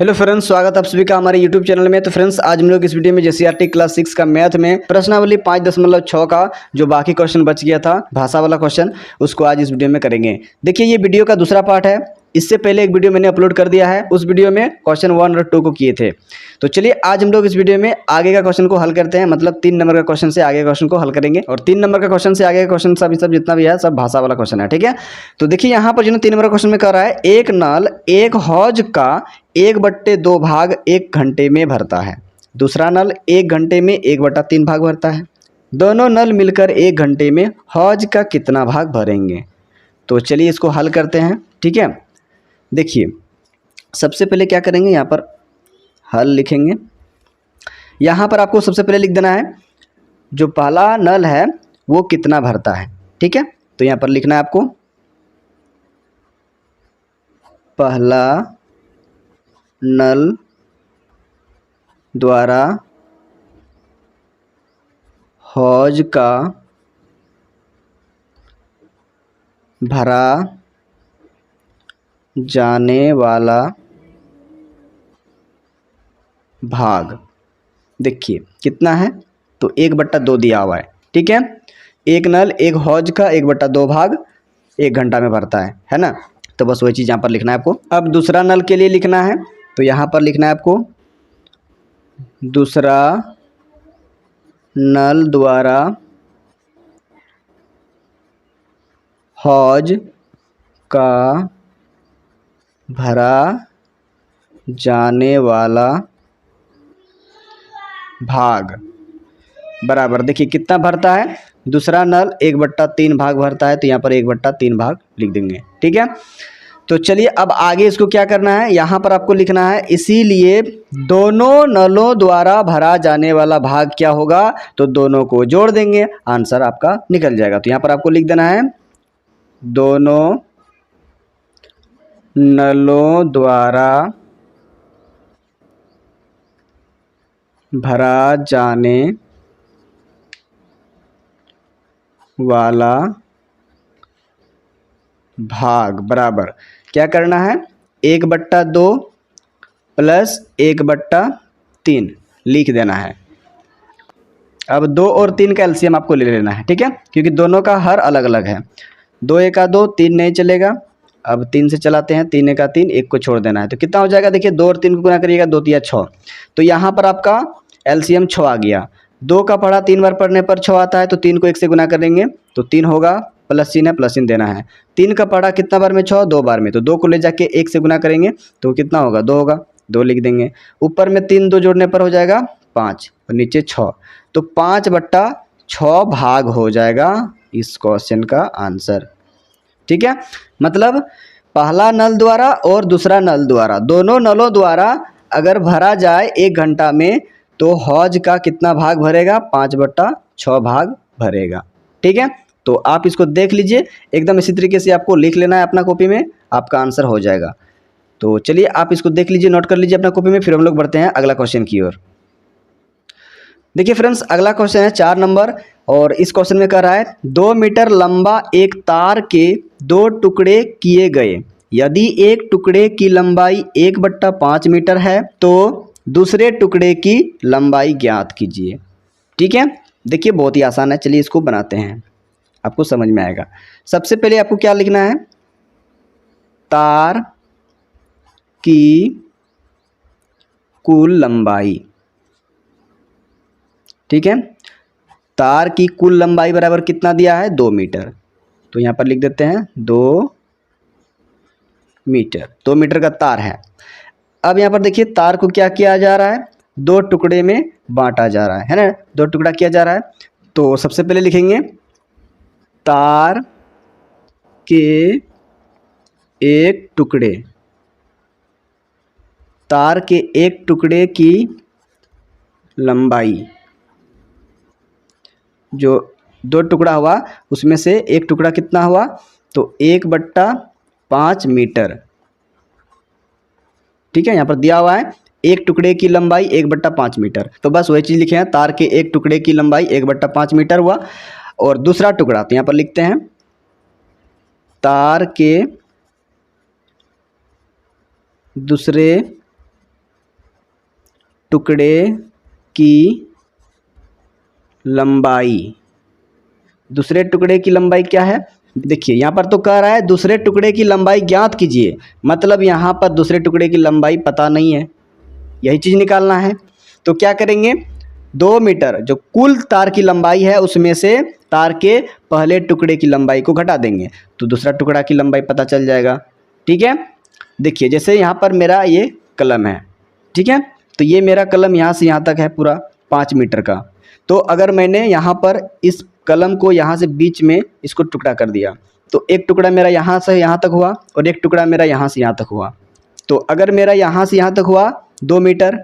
Hello friends, स्वागत आप सभी का हमारे यूट्यूब चैनल में। तो फ्रेंड्स, आज हम लोग इस वीडियो में जेसीईआरटी क्लास 6 का मैथ में प्रश्नावली 5.6 का जो बाकी क्वेश्चन बच गया था, भाषा वाला क्वेश्चन, उसको आज इस वीडियो में करेंगे। देखिए, ये वीडियो का दूसरा पार्ट है। इससे पहले एक वीडियो मैंने अपलोड कर दिया है, उस वीडियो में क्वेश्चन 1 और 2 को किए थे। तो चलिए आज हम लोग इस वीडियो में आगे का क्वेश्चन को हल करते हैं, मतलब 3 नंबर का क्वेश्चन से आगे का क्वेश्चन को हल करेंगे। और 3 नंबर का क्वेश्चन से आगे का क्वेश्चन सब जितना भी है सब भाषा वाला क्वेश्चन है, ठीक है। तो देखिए यहाँ पर जो 3 नंबर का क्वेश्चन में कह रहा है, एक नल एक हौज का 1/2 भाग 1 घंटे में भरता है। दूसरा नल 1 घंटे में 1/3 भाग भरता है। दोनों नल मिलकर 1 घंटे में हौज का कितना भाग भरेंगे। तो चलिए इसको हल करते हैं, ठीक है। देखिए, सबसे पहले क्या करेंगे, यहाँ पर हल लिखेंगे। यहाँ पर आपको सबसे पहले लिख देना है जो पहला नल है वो कितना भरता है, ठीक है। तो यहाँ पर लिखना है आपको पहला नल द्वारा हौज का भरा जाने वाला भाग। देखिए कितना है, तो 1/2 दिया हुआ है, ठीक है। एक नल एक हौज का 1/2 भाग 1 घंटा में भरता है ना। तो बस वही चीज़ यहाँ पर लिखना है आपको। अब दूसरा नल के लिए लिखना है, तो यहाँ पर लिखना है आपको दूसरा नल द्वारा हौज का भरा जाने वाला भाग बराबर। देखिए कितना भरता है, दूसरा नल 1/3 भाग भरता है, तो यहाँ पर 1/3 भाग लिख देंगे, ठीक है। तो चलिए अब आगे इसको क्या करना है, यहाँ पर आपको लिखना है इसीलिए दोनों नलों द्वारा भरा जाने वाला भाग क्या होगा, तो दोनों को जोड़ देंगे, आंसर आपका निकल जाएगा। तो यहाँ पर आपको लिख देना है दोनों नलों द्वारा भरा जाने वाला भाग बराबर क्या करना है, 1/2 प्लस 1/3 लिख देना है। अब 2 और 3 का एलसीएम आपको ले लेना है, ठीक है, क्योंकि दोनों का हर अलग अलग है। 2 एका 2, 3 नहीं चलेगा। अब 3 से चलाते हैं, 3 एका 3, 1 को छोड़ देना है, तो कितना हो जाएगा। देखिए 2 और 3 को गुना करिएगा, 2 तिया 6। तो यहाँ पर आपका एलसीएम 6 आ गया। 2 का पढ़ा 3 बार पढ़ने पर 6 आता है, तो 3 को 1 से गुना करेंगे तो 3 होगा, प्लस चिन्ह है, प्लस चिन्ह देना है। 3 का पढ़ा कितना बार में, 6, 2 बार में, तो 2 को ले जाके 1 से गुना करेंगे तो कितना होगा, 2 होगा, 2 लिख देंगे। ऊपर में 3 2 जोड़ने पर हो जाएगा 5 और नीचे 6, तो 5/6 भाग हो जाएगा इस क्वेश्चन का आंसर, ठीक है। मतलब पहला नल द्वारा और दूसरा नल द्वारा, दोनों नलों द्वारा अगर भरा जाए 1 घंटा में, तो हौज का कितना भाग भरेगा, 5/6 भाग भरेगा, ठीक है। तो आप इसको देख लीजिए, एकदम इसी तरीके से आपको लिख लेना है अपना कॉपी में, आपका आंसर हो जाएगा। तो चलिए आप इसको देख लीजिए, नोट कर लीजिए अपना कॉपी में, फिर हम लोग बढ़ते हैं अगला क्वेश्चन की ओर। देखिए फ्रेंड्स, अगला क्वेश्चन है 4 नंबर, और इस क्वेश्चन में कह रहा है 2 मीटर लंबा एक तार के 2 टुकड़े किए गए। यदि एक टुकड़े की लंबाई 1/5 मीटर है तो दूसरे टुकड़े की लंबाई ज्ञात कीजिए, ठीक है। देखिए बहुत ही आसान है, चलिए इसको बनाते हैं, आपको समझ में आएगा। सबसे पहले आपको क्या लिखना है, तार की कुल लंबाई, ठीक है। तार की कुल लंबाई बराबर कितना दिया है, 2 मीटर, तो यहाँ पर लिख देते हैं 2 मीटर। 2 मीटर का तार है। अब यहाँ पर देखिए तार को क्या किया जा रहा है, 2 टुकड़े में बांटा जा रहा है ना, 2 टुकड़ा किया जा रहा है। तो सबसे पहले लिखेंगे तार के एक टुकड़े, तार के एक टुकड़े की लंबाई, जो 2 टुकड़ा हुआ उसमें से एक टुकड़ा कितना हुआ, तो 1/5 मीटर, ठीक है। यहाँ पर दिया हुआ है एक टुकड़े की लंबाई 1/5 मीटर, तो बस वही चीज़ लिखे हैं, तार के एक टुकड़े की लंबाई 1/5 मीटर हुआ। और दूसरा टुकड़ा, तो यहाँ पर लिखते हैं तार के दूसरे टुकड़े की लंबाई, दूसरे टुकड़े की लंबाई क्या है? देखिए यहाँ पर तो कह रहा है दूसरे टुकड़े की लंबाई ज्ञात कीजिए, मतलब यहाँ पर दूसरे टुकड़े की लंबाई पता नहीं है, यही चीज़ निकालना है। तो क्या करेंगे, 2 मीटर जो कुल तार की लंबाई है उसमें से तार के पहले टुकड़े की लंबाई को घटा देंगे तो दूसरा टुकड़ा की लंबाई पता चल जाएगा। ठीक है, देखिए जैसे यहाँ पर मेरा ये कलम है, ठीक है, तो ये मेरा कलम यहाँ से यहाँ तक है पूरा 5 मीटर का। तो अगर मैंने यहाँ पर इस कलम को यहाँ से बीच में इसको टुकड़ा कर दिया तो एक टुकड़ा मेरा यहाँ से यहाँ तक हुआ और एक टुकड़ा मेरा यहाँ से यहाँ तक हुआ। तो अगर मेरा यहाँ से यहाँ तक हुआ 2 मीटर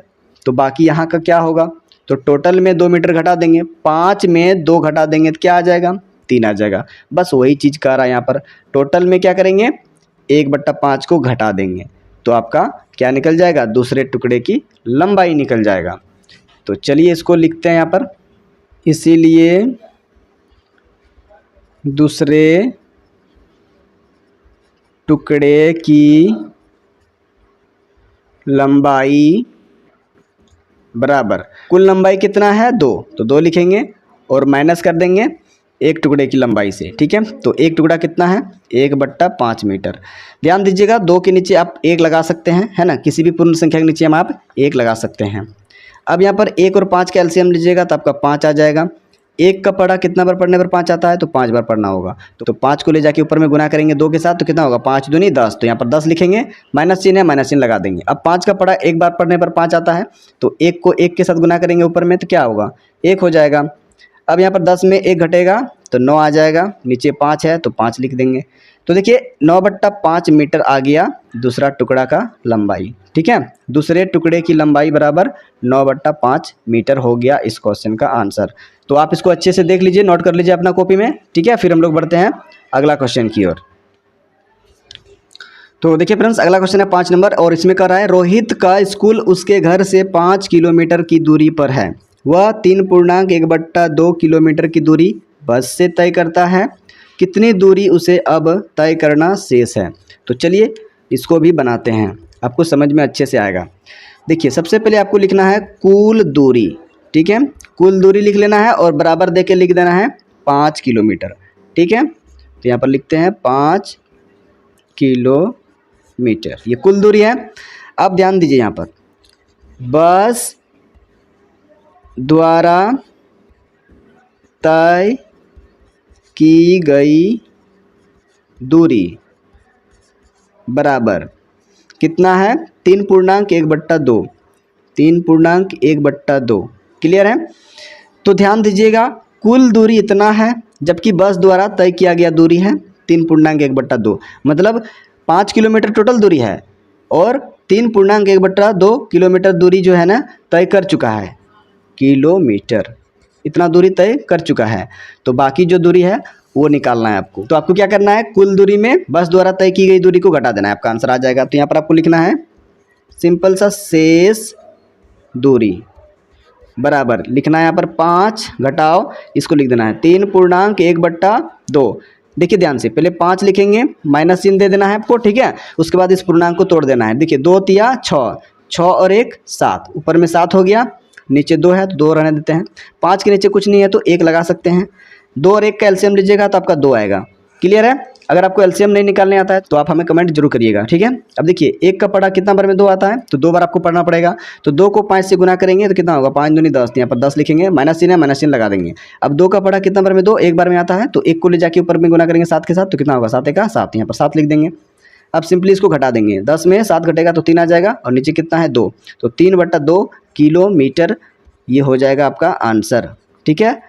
तो बाकी यहाँ का क्या होगा, तो टोटल में 2 मीटर घटा देंगे, 5 में 2 घटा देंगे तो क्या आ जाएगा, 3 आ जाएगा। बस वही चीज़ कह रहा है यहाँ पर, टोटल में क्या करेंगे 1/5 को घटा देंगे तो आपका क्या निकल जाएगा, दूसरे टुकड़े की लंबाई निकल जाएगा। तो चलिए इसको लिखते हैं यहाँ पर, इसीलिए दूसरे टुकड़े की लंबाई बराबर कुल लंबाई कितना है 2, तो 2 लिखेंगे और माइनस कर देंगे एक टुकड़े की लंबाई से। ठीक है, तो एक टुकड़ा कितना है 1/5 मीटर। ध्यान दीजिएगा 2 के नीचे आप 1 लगा सकते हैं, है ना, किसी भी पूर्ण संख्या के नीचे हम आप 1 लगा सकते हैं। अब यहाँ पर 1 और 5 का एलसीएम लीजिएगा तो आपका 5 आ जाएगा। 1 का पढ़ा कितना बार पढ़ने पर 5 आता है, तो 5 बार पढ़ना होगा। तो 5 को ले जाके ऊपर में गुना करेंगे 2 के साथ तो कितना होगा, 5 दूनी 10, तो यहाँ पर 10 लिखेंगे, माइनस चिन्ह है माइनस चिन्ह लगा देंगे। अब 5 का पढ़ा 1 बार पढ़ने पर 5 आता है तो 1 को 1 के साथ गुना करेंगे ऊपर में तो क्या होगा, 1 हो जाएगा। अब यहाँ पर 10 में 1 घटेगा तो 9 आ जाएगा, नीचे 5 है तो 5 लिख देंगे। तो देखिए 9/5 मीटर आ गया दूसरा टुकड़ा का लंबाई। ठीक है, दूसरे टुकड़े की लंबाई बराबर 9/5 मीटर हो गया इस क्वेश्चन का आंसर। तो आप इसको अच्छे से देख लीजिए, नोट कर लीजिए अपना कॉपी में। ठीक है, फिर हम लोग बढ़ते हैं अगला क्वेश्चन की ओर। तो देखिए फ्रेंड्स, अगला क्वेश्चन है 5 नंबर और इसमें कह रहा है रोहित का स्कूल उसके घर से 5 किलोमीटर की दूरी पर है। वह 3.1/2 किलोमीटर की दूरी बस से तय करता है, कितनी दूरी उसे अब तय करना शेष है। तो चलिए इसको भी बनाते हैं, आपको समझ में अच्छे से आएगा। देखिए सबसे पहले आपको लिखना है कुल दूरी। ठीक है, कुल दूरी लिख लेना है और बराबर देके लिख देना है 5 किलोमीटर। ठीक है, तो यहाँ पर लिखते हैं 5 किलोमीटर, ये कुल दूरी है। अब ध्यान दीजिए यहाँ पर बस द्वारा तय की गई दूरी बराबर कितना है 3.1/2, 3.1/2। क्लियर है, तो ध्यान दीजिएगा कुल दूरी इतना है जबकि बस द्वारा तय किया गया दूरी है 3.1/2, मतलब 5 किलोमीटर टोटल दूरी है और 3.1/2 किलोमीटर दूरी जो है ना तय कर चुका है, किलोमीटर इतना दूरी तय कर चुका है। तो बाकी जो दूरी है वो निकालना है आपको। तो आपको क्या करना है, कुल दूरी में बस द्वारा तय की गई दूरी को घटा देना है, आपका आंसर आ जाएगा। तो यहाँ पर आपको लिखना है सिंपल सा शेष दूरी बराबर लिखना है यहाँ पर 5 घटाओ इसको लिख देना है 3.1/2। देखिए ध्यान से पहले 5 लिखेंगे, माइनस चिन्ह दे देना है आपको। ठीक है, उसके बाद इस पूर्णांक को तोड़ देना है। देखिए 2 तिया 6, 6 और 1 7, ऊपर में 7 हो गया, नीचे 2 है तो 2 रहने देते हैं। 5 के नीचे कुछ नहीं है तो 1 लगा सकते हैं। 2 और 1 का एलसीएम लीजिएगा तो आपका 2 आएगा। क्लियर है, अगर आपको एलसीएम नहीं निकालने आता है तो आप हमें कमेंट जरूर करिएगा। ठीक है, अब देखिए 1 का पढ़ा कितना बार में 2 आता है, तो 2 बार आपको पढ़ना पड़ेगा। तो 2 को 5 से गुना करेंगे तो कितना होगा, 5 दूनी 10, यहाँ पर 10 लिखेंगे, माइनस चिन्ह है माइनस चिन्ह लगा देंगे। अब 2 का पढ़ा कितना बार में 2, 1 बार में आता है तो 1 को ले जाके ऊपर में गुना करेंगे 7 के साथ तो कितना होगा, 7 का 7, यहाँ पर 7 लिख देंगे। अब सिंपली इसको घटा देंगे, 10 में 7 घटेगा तो 3 आ जाएगा और नीचे कितना है 2, तो 3/2 किलोमीटर ये हो जाएगा आपका आंसर। ठीक है,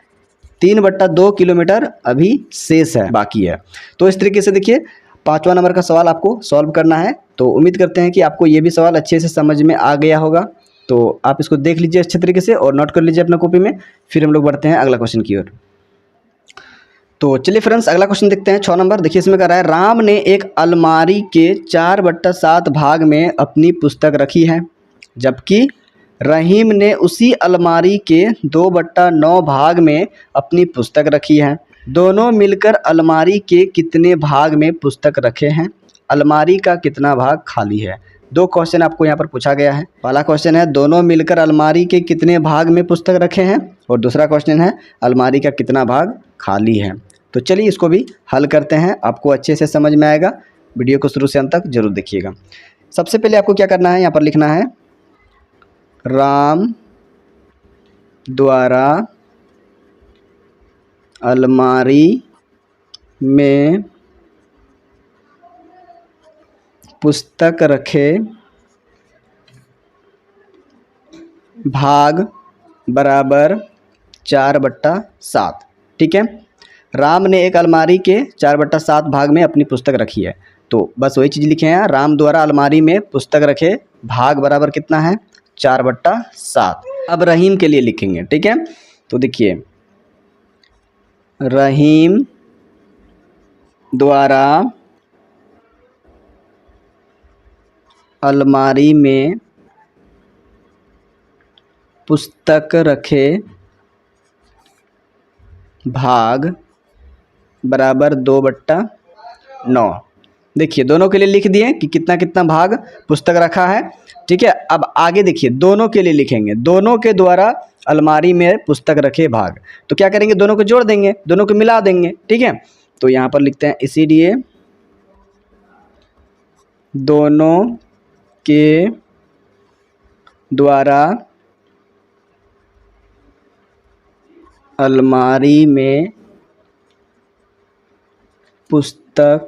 3/2 किलोमीटर अभी शेष है, बाकी है। तो इस तरीके से देखिए 5वां नंबर का सवाल आपको सॉल्व करना है। तो उम्मीद करते हैं कि आपको ये भी सवाल अच्छे से समझ में आ गया होगा। तो आप इसको देख लीजिए अच्छे तरीके से और नोट कर लीजिए अपना कॉपी में। फिर हम लोग बढ़ते हैं अगला क्वेश्चन की ओर। तो चलिए फ्रेंड्स अगला क्वेश्चन देखते हैं 6 नंबर। देखिए इसमें कह रहा है राम ने एक अलमारी के 4/7 भाग में अपनी पुस्तक रखी है, जबकि रहीम ने उसी अलमारी के 2/9 भाग में अपनी पुस्तक रखी है। दोनों मिलकर अलमारी के कितने भाग में पुस्तक रखे हैं, अलमारी का कितना भाग खाली है। दो क्वेश्चन आपको यहाँ पर पूछा गया है। पहला क्वेश्चन है दोनों मिलकर अलमारी के कितने भाग में पुस्तक रखे हैं, और दूसरा क्वेश्चन है अलमारी का कितना भाग खाली है। तो चलिए इसको भी हल करते हैं, आपको अच्छे से समझ में आएगा। वीडियो को शुरू से अंत तक जरूर देखिएगा। सबसे पहले आपको क्या करना है, यहाँ पर लिखना है राम द्वारा अलमारी में पुस्तक रखे भाग बराबर 4/7। ठीक है, राम ने एक अलमारी के 4/7 भाग में अपनी पुस्तक रखी है। तो बस वही चीज़ लिखे हैं, राम द्वारा अलमारी में पुस्तक रखे भाग बराबर कितना है 4/7। अब रहीम के लिए लिखेंगे। ठीक है, तो देखिए रहीम द्वारा अलमारी में पुस्तक रखे भाग बराबर 2/9। देखिए दोनों के लिए लिख दिए कि कितना कितना भाग पुस्तक रखा है। ठीक है, अब आगे देखिए दोनों के लिए लिखेंगे, दोनों के द्वारा अलमारी में पुस्तक रखे भाग। तो क्या करेंगे, दोनों को जोड़ देंगे, दोनों को मिला देंगे। ठीक है, तो यहाँ पर लिखते हैं इसीलिए दोनों के द्वारा अलमारी में पुस्तक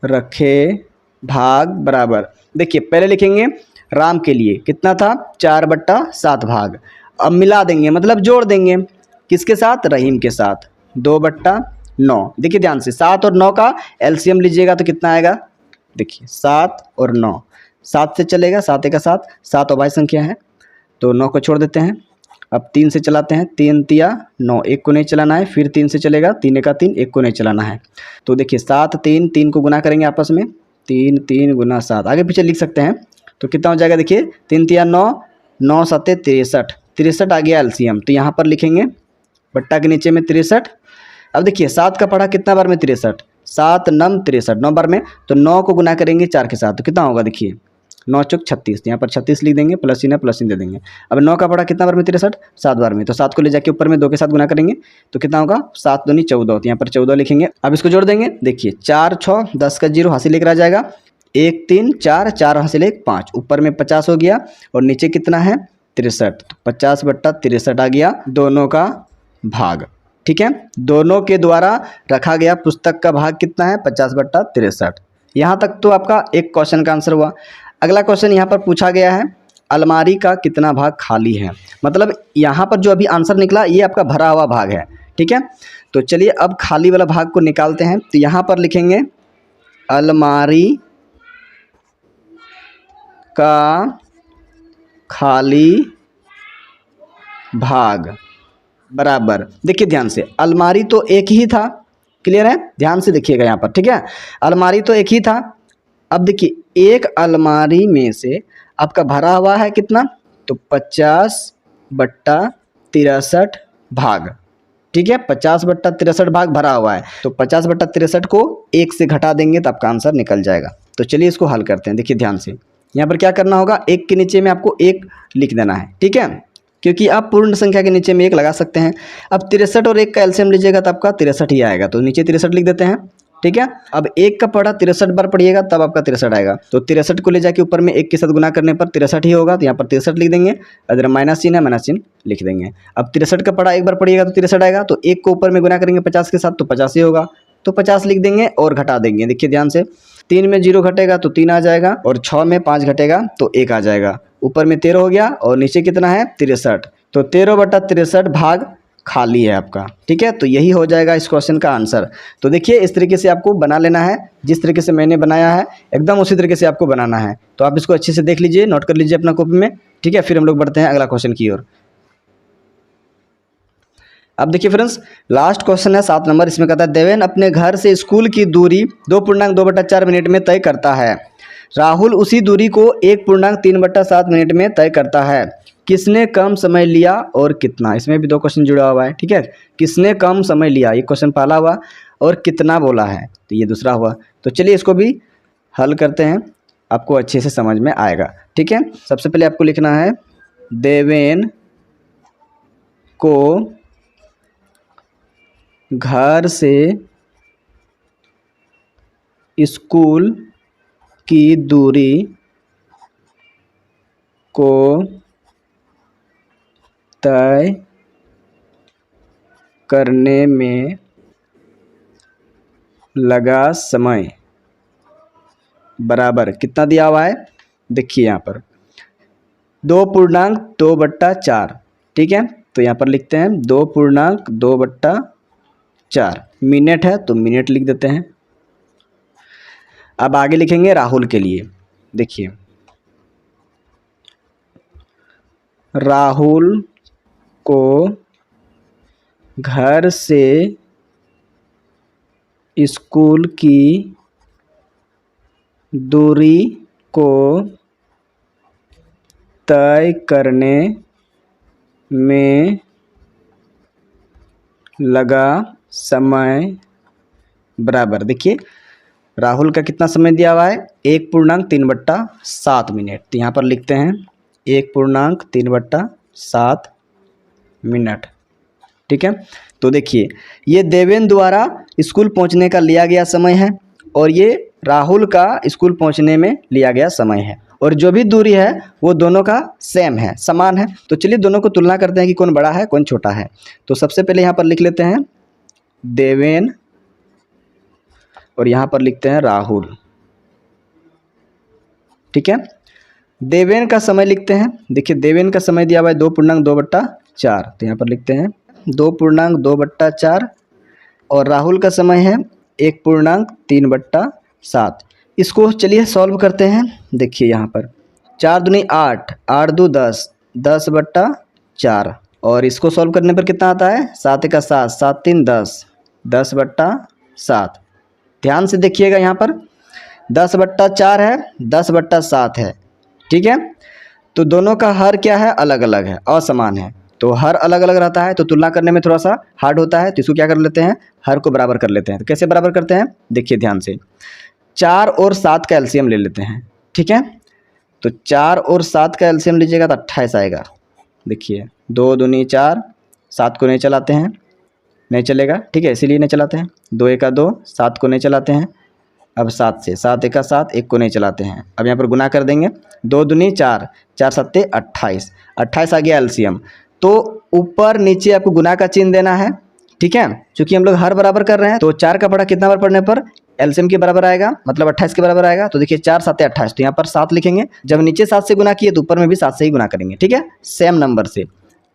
रखे भाग बराबर, देखिए पहले लिखेंगे राम के लिए कितना था 4/7 भाग। अब मिला देंगे मतलब जोड़ देंगे, किसके साथ, रहीम के साथ, 2/9। देखिए ध्यान से 7 और 9 का एलसीएम लीजिएगा तो कितना आएगा, देखिए 7 और 9, 7 से चलेगा, 7 का 7, 7 अभाज्य संख्या है तो 9 को छोड़ देते हैं। अब 3 से चलाते हैं, 3 तिया 9, 1 को नहीं चलाना है, फिर 3 से चलेगा, 3 का 3, 1 को नहीं चलाना है। तो देखिए 7 3 3 को गुना करेंगे आपस में, 3 3 गुना 7, आगे पीछे लिख सकते हैं तो कितना हो जाएगा, देखिए 3 तिया 9, 9 7 63, 63 आ गया एलसीएम। तो यहाँ पर लिखेंगे बट्टा के नीचे में 63। अब देखिए 7 का पढ़ा कितना बार में 63, 7 9 63, 9 बार में, तो 9 को गुना करेंगे 4 के साथ तो कितना होगा, देखिए 9 चौक 36, यहाँ पर 36 लिख देंगे, प्लस इन है प्लस इन दे देंगे। अब 9 का पढ़ा कितना बार में 63, 7 बार में, तो 7 को ले जाके ऊपर में 2 के साथ गुना करेंगे तो कितना होगा, 7 दूनी 14, तो यहाँ पर 14 लिखेंगे। अब इसको जोड़ देंगे, देखिए 4 6 10 का 0 हासिल लेकर आ जाएगा, 1 3 4 4 हासिल 1 5, ऊपर में 50 हो गया और नीचे कितना है 63, तो 50/63 आ गया दोनों का भाग। ठीक है, दोनों के द्वारा रखा गया पुस्तक का भाग कितना है 50/63। यहाँ तक तो आपका एक क्वेश्चन का आंसर हुआ। अगला क्वेश्चन यहाँ पर पूछा गया है अलमारी का कितना भाग खाली है, मतलब यहाँ पर जो अभी आंसर निकला ये आपका भरा हुआ भाग है। ठीक है, तो चलिए अब खाली वाला भाग को निकालते हैं। तो यहाँ पर लिखेंगे अलमारी का खाली भाग बराबर, देखिए ध्यान से अलमारी तो एक ही था, क्लियर है, ध्यान से देखिएगा यहाँ पर। ठीक है, अलमारी तो एक ही था। अब देखिए एक अलमारी में से आपका भरा हुआ है कितना, तो 50/63 भाग। ठीक है, 50/63 भाग भरा हुआ है, तो 50/63 को 1 से घटा देंगे तो आपका आंसर निकल जाएगा। तो चलिए इसको हल करते हैं। देखिए ध्यान से यहाँ पर क्या करना होगा, 1 के नीचे में आपको 1 लिख देना है। ठीक है, क्योंकि आप पूर्ण संख्या के नीचे में 1 लगा सकते हैं। अब 63 और 1 का एलसीएम लीजिएगा तो आपका 63 ही आएगा, तो नीचे 63 लिख देते हैं। ठीक है, अब 1 का पढ़ा 63 बार पढ़िएगा तब आपका 63 आएगा, तो 63 को ले जाके ऊपर में 1 के साथ गुना करने पर 63 ही होगा, तो यहाँ पर 63 लिख देंगे। अगर माइनस चिन्ह है माइनस चिन्ह लिख देंगे। अब 63 का पढ़ा 1 बार पढ़िएगा तो 63 आएगा, तो 1 को ऊपर में गुना करेंगे 50 के साथ तो 50 ही होगा, तो 50 लिख देंगे और घटा देंगे। देखिए ध्यान से 3 में 0 घटेगा तो 3 आ जाएगा, और 6 में 5 घटेगा तो 1 आ जाएगा। ऊपर में 13 हो गया और नीचे कितना है 63, तो 13/63 भाग खाली है आपका। ठीक है, तो यही हो जाएगा इस क्वेश्चन का आंसर। तो देखिए इस तरीके से आपको बना लेना है, जिस तरीके से मैंने बनाया है एकदम उसी तरीके से आपको बनाना है। तो आप इसको अच्छे से देख लीजिए, नोट कर लीजिए अपना कॉपी में। ठीक है, फिर हम लोग बढ़ते हैं अगला क्वेश्चन की ओर। अब देखिए फ्रेंड्स लास्ट क्वेश्चन है 7 नंबर। इसमें कहता है देवेन अपने घर से स्कूल की दूरी 2.2/4 मिनट में तय करता है, राहुल उसी दूरी को 1.3/7 मिनट में तय करता है। किसने कम समय लिया और कितना? इसमें भी 2 क्वेश्चन जुड़ा हुआ है। ठीक है, किसने कम समय लिया, ये क्वेश्चन पहला हुआ, और कितना बोला है तो ये दूसरा हुआ। तो चलिए इसको भी हल करते हैं। आपको अच्छे से समझ में आएगा। ठीक है, सबसे पहले आपको लिखना है देवेन को घर से स्कूल की दूरी को तय करने में लगा समय बराबर कितना दिया हुआ है, देखिए यहाँ पर 2.2/4। ठीक है, तो यहाँ पर लिखते हैं 2.2/4। मिनट है तो मिनट लिख देते हैं। अब आगे लिखेंगे राहुल के लिए। देखिए राहुल को घर से स्कूल की दूरी को तय करने में लगा समय बराबर, देखिए राहुल का कितना समय दिया हुआ है 1.3/7 मिनट। तो यहाँ पर लिखते हैं 1.3/7 मिनट। ठीक है, तो देखिए ये देवेन द्वारा स्कूल पहुँचने का लिया गया समय है और ये राहुल का स्कूल पहुँचने में लिया गया समय है, और जो भी दूरी है वो दोनों का सेम है, समान है। तो चलिए दोनों को तुलना करते हैं कि कौन बड़ा है कौन छोटा है। तो सबसे पहले यहाँ पर लिख लेते हैं देवेन और यहाँ पर लिखते हैं राहुल। ठीक है, देवेन का समय लिखते हैं। देखिए देवेन का समय दिया हुआ है 2.2/4, तो यहाँ पर लिखते हैं 2.2/4 और राहुल का समय है 1.3/7। इसको चलिए सॉल्व करते हैं। देखिए यहाँ पर 4 दूनी 8, 8 दो 10, 10/4 और इसको सॉल्व करने पर कितना आता है 7 का 7, 7 3 10, 10/7। ध्यान से देखिएगा यहाँ पर 10/4 है, 10/7 है। ठीक है, तो दोनों का हर क्या है अलग अलग है, असमान है। तो हर अलग अलग रहता है तो तुलना करने में थोड़ा सा हार्ड होता है, तो इसको क्या कर लेते हैं हर को बराबर कर लेते हैं। तो कैसे बराबर करते हैं, देखिए ध्यान से 4 और 7 का एलसीएम ले लेते हैं। ठीक है, तो 4 और 7 का एलसीएम लीजिएगा तो 28 आएगा। देखिए 2 दूनी 4, 7 को नहीं चलाते हैं, नहीं चलेगा। ठीक है, इसीलिए नहीं चलाते हैं। 2 1 2, 7 को नहीं चलाते हैं। अब 7 से 7 1 7, 1 को नहीं चलाते हैं। अब यहाँ पर गुना कर देंगे 2 दूनी 4, 4 7 28, 28 आ गया एलसीएम। तो ऊपर नीचे आपको गुना का चिन्ह देना है। ठीक है, क्योंकि हम लोग हर बराबर कर रहे हैं तो 4 का पढ़ा कितना बार पढ़ने पर एलसीएम के बराबर आएगा, मतलब 28 के बराबर आएगा। तो देखिए 4 7 28, तो यहाँ पर 7 लिखेंगे। जब नीचे 7 से गुना किए तो ऊपर में भी 7 से ही गुना करेंगे। ठीक है, सेम नंबर से।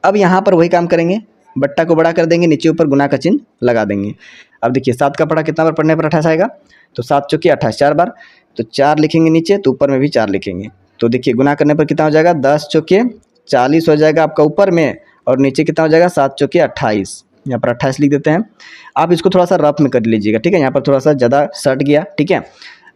अब यहाँ पर वही काम करेंगे, बट्टा को बड़ा कर देंगे, नीचे ऊपर गुना का चिन्ह लगा देंगे। अब देखिए 7 का पढ़ा कितना बार पढ़ने पर 28 आएगा, तो 7 चौके 28 4 बार, तो 4 लिखेंगे नीचे तो ऊपर में भी 4 लिखेंगे। तो देखिए गुना करने पर कितना हो जाएगा 10 चौके 40 हो जाएगा आपका ऊपर में, और नीचे कितना हो जाएगा 7 चौके 28। यहाँ पर 28 लिख देते हैं। आप इसको थोड़ा सा रफ में कर लीजिएगा। ठीक है, यहाँ पर थोड़ा सा ज़्यादा सट गया। ठीक है,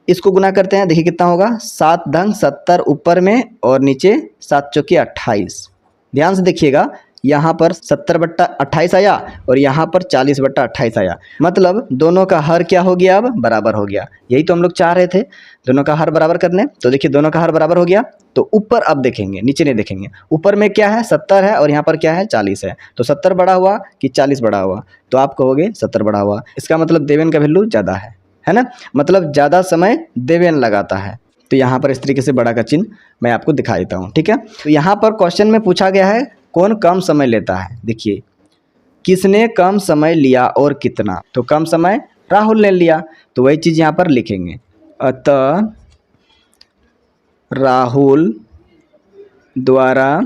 इसको गुना करते हैं, देखिए कितना होगा 7 ढंग 70 ऊपर में और नीचे 7 चौके 28। ध्यान से देखिएगा यहाँ पर 70/28 आया और यहाँ पर 40/28 आया, मतलब दोनों का हर क्या हो गया अब बराबर हो गया। यही तो हम लोग चाह रहे थे, दोनों का हर बराबर करने। तो देखिए दोनों का हर बराबर हो गया। तो ऊपर अब देखेंगे, नीचे नहीं देखेंगे। ऊपर में क्या है 70 है और यहाँ पर क्या है 40 है, तो 70 बड़ा हुआ कि 40 बड़ा हुआ, तो आप कहोगे 70 बड़ा हुआ। इसका मतलब देवेन का वैल्यू ज़्यादा है ना, मतलब ज़्यादा समय देवेन लगाता है। तो यहाँ पर इस तरीके से बड़ा का चिन्ह मैं आपको दिखा देता हूँ। ठीक है, तो यहाँ पर क्वेश्चन में पूछा गया है कौन कम समय लेता है। देखिए किसने कम समय लिया और कितना, तो कम समय राहुल ने लिया, तो वही चीज़ यहाँ पर लिखेंगे। अतः राहुल द्वारा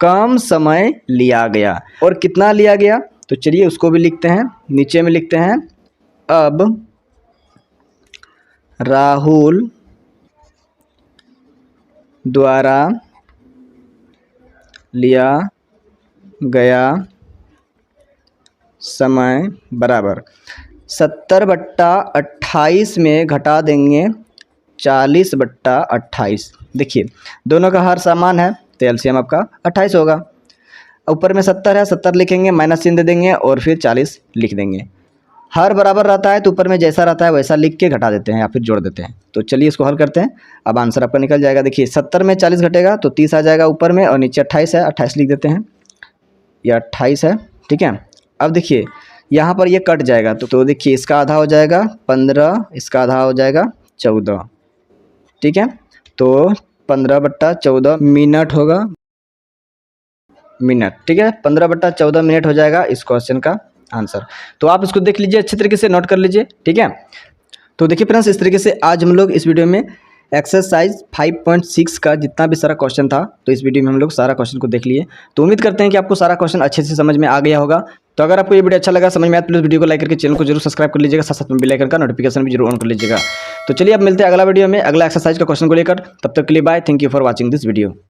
कम समय लिया गया, और कितना लिया गया तो चलिए उसको भी लिखते हैं। नीचे में लिखते हैं अब राहुल द्वारा लिया गया समय बराबर 70/28 में घटा देंगे 40/28। देखिए दोनों का हर समान है तो एलसीएम आपका 28 होगा। ऊपर में 70 है, 70 लिखेंगे, माइनस चिन्ह दे देंगे और फिर 40 लिख देंगे। हर बराबर रहता है तो ऊपर में जैसा रहता है वैसा लिख के घटा देते हैं या फिर जोड़ देते हैं। तो चलिए इसको हल करते हैं। अब आंसर आपका निकल जाएगा। देखिए 70 में 40 घटेगा तो 30 आ जाएगा ऊपर में, और नीचे 28 है, 28 लिख देते हैं, या 28 है, ठीक है। अब देखिए यहाँ पर ये कट जाएगा तो देखिए इसका आधा हो जाएगा 15, इसका आधा हो जाएगा 14, ठीक है। तो 15/14 मिनट होगा, मिनट, ठीक है। 15/14 मिनट हो जाएगा इस क्वेश्चन का आंसर। तो आप इसको देख लीजिए, अच्छे तरीके से नोट कर लीजिए, ठीक है। तो देखिए फ्रेंड्स, इस तरीके से आज हम लोग इस वीडियो में एक्सरसाइज 5.6 का जितना भी सारा क्वेश्चन था, तो इस वीडियो में हम लोग सारा क्वेश्चन को देख लिए। तो उम्मीद करते हैं कि आपको सारा क्वेश्चन अच्छे से समझ में आ गया होगा। तो अगर आपको ये वीडियो अच्छा लगा, समझ में आया, प्लीज़ वीडियो को लाइक करके चैनल को जरूर सब्सक्राइब कर लीजिएगा, साथ साथ में बेल आइकन का नोटिफिकेशन भी जरूर ऑन कर लीजिएगा। तो चलिए अब मिलते हैं अगला वीडियो में अगला एक्सरसाइज का क्वेश्चन को लेकर। तब तक के लिए bye, thank you for watching this video.